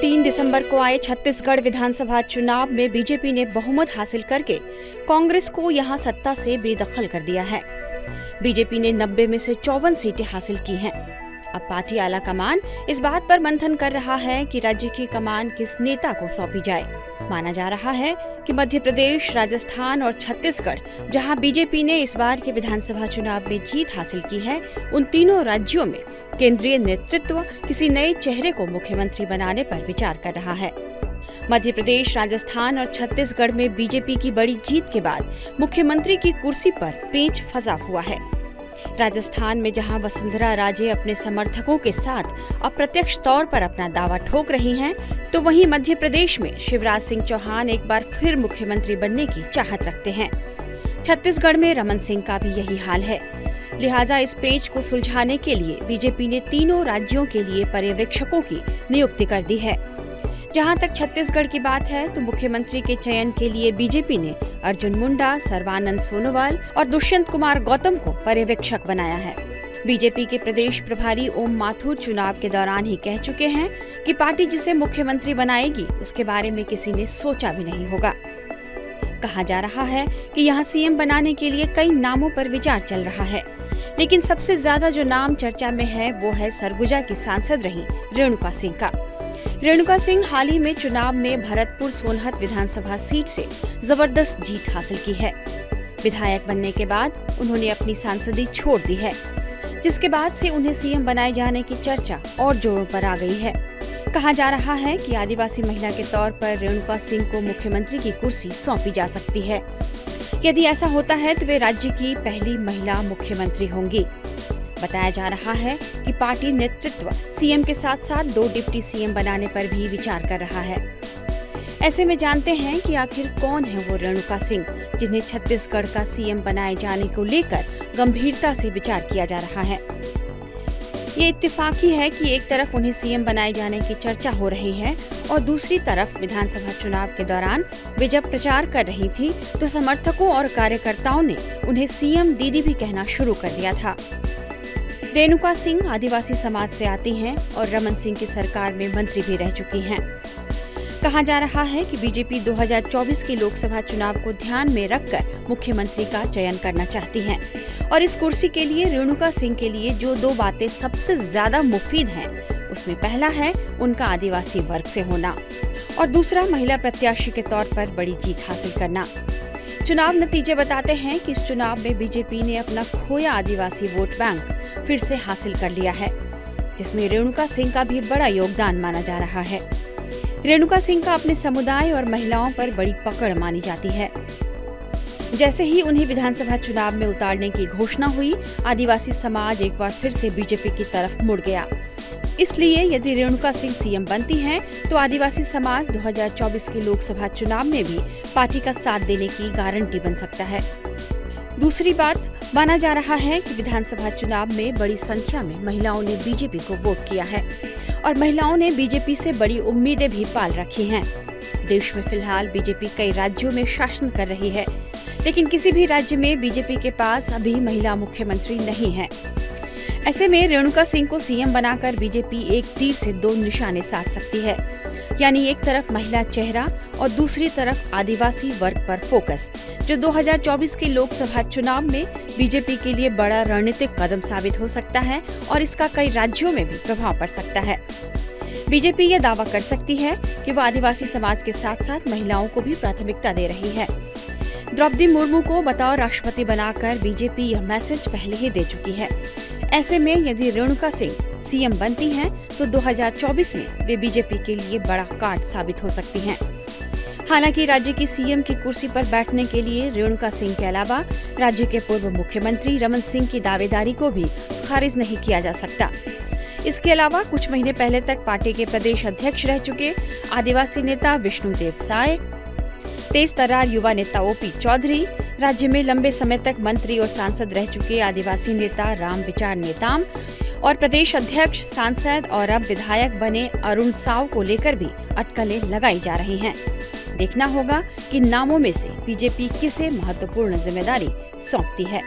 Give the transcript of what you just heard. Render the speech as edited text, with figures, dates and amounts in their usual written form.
3 दिसंबर को आए छत्तीसगढ़ विधानसभा चुनाव में बीजेपी ने बहुमत हासिल करके कांग्रेस को यहां सत्ता से बेदखल कर दिया है। बीजेपी ने 90 में से 54 सीटें हासिल की हैं। अब पार्टी आला कमान इस बात पर मंथन कर रहा है कि राज्य की कमान किस नेता को सौंपी जाए। माना जा रहा है कि मध्य प्रदेश, राजस्थान और छत्तीसगढ़, जहां बीजेपी ने इस बार के विधानसभा चुनाव में जीत हासिल की है, उन तीनों राज्यों में केंद्रीय नेतृत्व किसी नए चेहरे को मुख्यमंत्री बनाने पर विचार कर रहा है। मध्य प्रदेश, राजस्थान और छत्तीसगढ़ में बीजेपी की बड़ी जीत के बाद मुख्यमंत्री की कुर्सी पर पेंच फंसा हुआ है। राजस्थान में जहां वसुंधरा राजे अपने समर्थकों के साथ अप्रत्यक्ष तौर पर अपना दावा ठोक रही हैं, तो वहीं मध्य प्रदेश में शिवराज सिंह चौहान एक बार फिर मुख्यमंत्री बनने की चाहत रखते हैं। छत्तीसगढ़ में रमन सिंह का भी यही हाल है। लिहाजा इस पेच को सुलझाने के लिए बीजेपी ने तीनों राज्यों के लिए पर्यवेक्षकों की नियुक्ति कर दी है। जहां तक छत्तीसगढ़ की बात है, तो मुख्यमंत्री के चयन के लिए बीजेपी ने अर्जुन मुंडा, सर्बानंद सोनोवाल और दुष्यंत कुमार गौतम को पर्यवेक्षक बनाया है। बीजेपी के प्रदेश प्रभारी ओम माथुर चुनाव के दौरान ही कह चुके हैं कि पार्टी जिसे मुख्यमंत्री बनाएगी उसके बारे में किसी ने सोचा भी नहीं होगा। कहा जा रहा है कि यहां सीएम बनाने के लिए कई नामों पर विचार चल रहा है, लेकिन सबसे ज्यादा जो नाम चर्चा में है वो है सरगुजा की सांसद रही रेणुका सिंह का। रेणुका सिंह हाल ही में चुनाव में भरतपुर सोनहत विधानसभा सीट से जबरदस्त जीत हासिल की है। विधायक बनने के बाद उन्होंने अपनी सांसदी छोड़ दी है, जिसके बाद से उन्हें सीएम बनाए जाने की चर्चा और जोरों पर आ गई है। कहा जा रहा है कि आदिवासी महिला के तौर पर रेणुका सिंह को मुख्यमंत्री की कुर्सी सौंपी जा सकती है। यदि ऐसा होता है तो वे राज्य की पहली महिला मुख्यमंत्री होंगी। बताया जा रहा है कि पार्टी नेतृत्व सीएम के साथ साथ 2 डिप्टी सीएम बनाने पर भी विचार कर रहा है। ऐसे में जानते हैं कि आखिर कौन है वो रेणुका सिंह, जिन्हें छत्तीसगढ़ का सीएम बनाए जाने को लेकर गंभीरता से विचार किया जा रहा है। ये इत्तेफाकी है कि एक तरफ उन्हें सीएम बनाए जाने की चर्चा हो रही है और दूसरी तरफ विधानसभा चुनाव के दौरान वे जब प्रचार कर रही थी तो समर्थकों और कार्यकर्ताओं ने उन्हें सीएम दीदी भी कहना शुरू कर दिया था। रेणुका सिंह आदिवासी समाज से आती हैं और रमन सिंह की सरकार में मंत्री भी रह चुकी हैं। कहा जा रहा है कि बीजेपी 2024 के लोकसभा चुनाव को ध्यान में रखकर मुख्यमंत्री का चयन करना चाहती है और इस कुर्सी के लिए रेणुका सिंह के लिए जो 2 बातें सबसे ज्यादा मुफीद हैं, उसमें पहला है उनका आदिवासी वर्ग से होना और दूसरा महिला प्रत्याशी के तौर पर बड़ी जीत हासिल करना। चुनाव नतीजे बताते हैं कि इस चुनाव में बीजेपी ने अपना खोया आदिवासी वोट बैंक फिर से हासिल कर लिया है, जिसमें रेणुका सिंह का भी बड़ा योगदान माना जा रहा है। रेणुका सिंह का अपने समुदाय और महिलाओं पर बड़ी पकड़ मानी जाती है। जैसे ही उन्हें विधानसभा चुनाव में उतारने की घोषणा हुई, आदिवासी समाज एक बार फिर से बीजेपी की तरफ मुड़ गया। इसलिए यदि रेणुका सिंह सीएम बनती हैं, तो आदिवासी समाज 2024 के लोकसभा चुनाव में भी पार्टी का साथ देने की गारंटी बन सकता है। दूसरी बात, माना जा रहा है कि विधानसभा चुनाव में बड़ी संख्या में महिलाओं ने बीजेपी को वोट किया है और महिलाओं ने बीजेपी से बड़ी उम्मीदें भी पाल रखी हैं। देश में फिलहाल बीजेपी कई राज्यों में शासन कर रही है, लेकिन किसी भी राज्य में बीजेपी के पास अभी महिला मुख्यमंत्री नहीं है। ऐसे में रेणुका सिंह को सीएम बनाकर बीजेपी एक तीर से 2 निशाने साध सकती है, यानी एक तरफ महिला चेहरा और दूसरी तरफ आदिवासी वर्ग पर फोकस, जो 2024 के लोकसभा चुनाव में बीजेपी के लिए बड़ा रणनीतिक कदम साबित हो सकता है और इसका कई राज्यों में भी प्रभाव पड़ सकता है। बीजेपी यह दावा कर सकती है कि वो आदिवासी समाज के साथ साथ महिलाओं को भी प्राथमिकता दे रही है। द्रौपदी मुर्मू को बतौर राष्ट्रपति बनाकर बीजेपी यह मैसेज पहले ही दे चुकी है। ऐसे में यदि रेणुका सिंह सीएम बनती हैं, तो 2024 में वे बीजेपी के लिए बड़ा काट साबित हो सकती हैं। हालांकि राज्य की सीएम की कुर्सी पर बैठने के लिए रेणुका सिंह के अलावा राज्य के पूर्व मुख्यमंत्री रमन सिंह की दावेदारी को भी खारिज नहीं किया जा सकता। इसके अलावा कुछ महीने पहले तक पार्टी के प्रदेश अध्यक्ष रह चुके आदिवासी नेता विष्णुदेव साय, तेज तर्रार युवा नेता ओपी चौधरी, राज्य में लंबे समय तक मंत्री और सांसद रह चुके आदिवासी नेता राम विचार नेताम और प्रदेश अध्यक्ष, सांसद और अब विधायक बने अरुण साव को लेकर भी अटकलें लगाई जा रही हैं। देखना होगा कि नामों में से बीजेपी किसे महत्वपूर्ण जिम्मेदारी सौंपती है।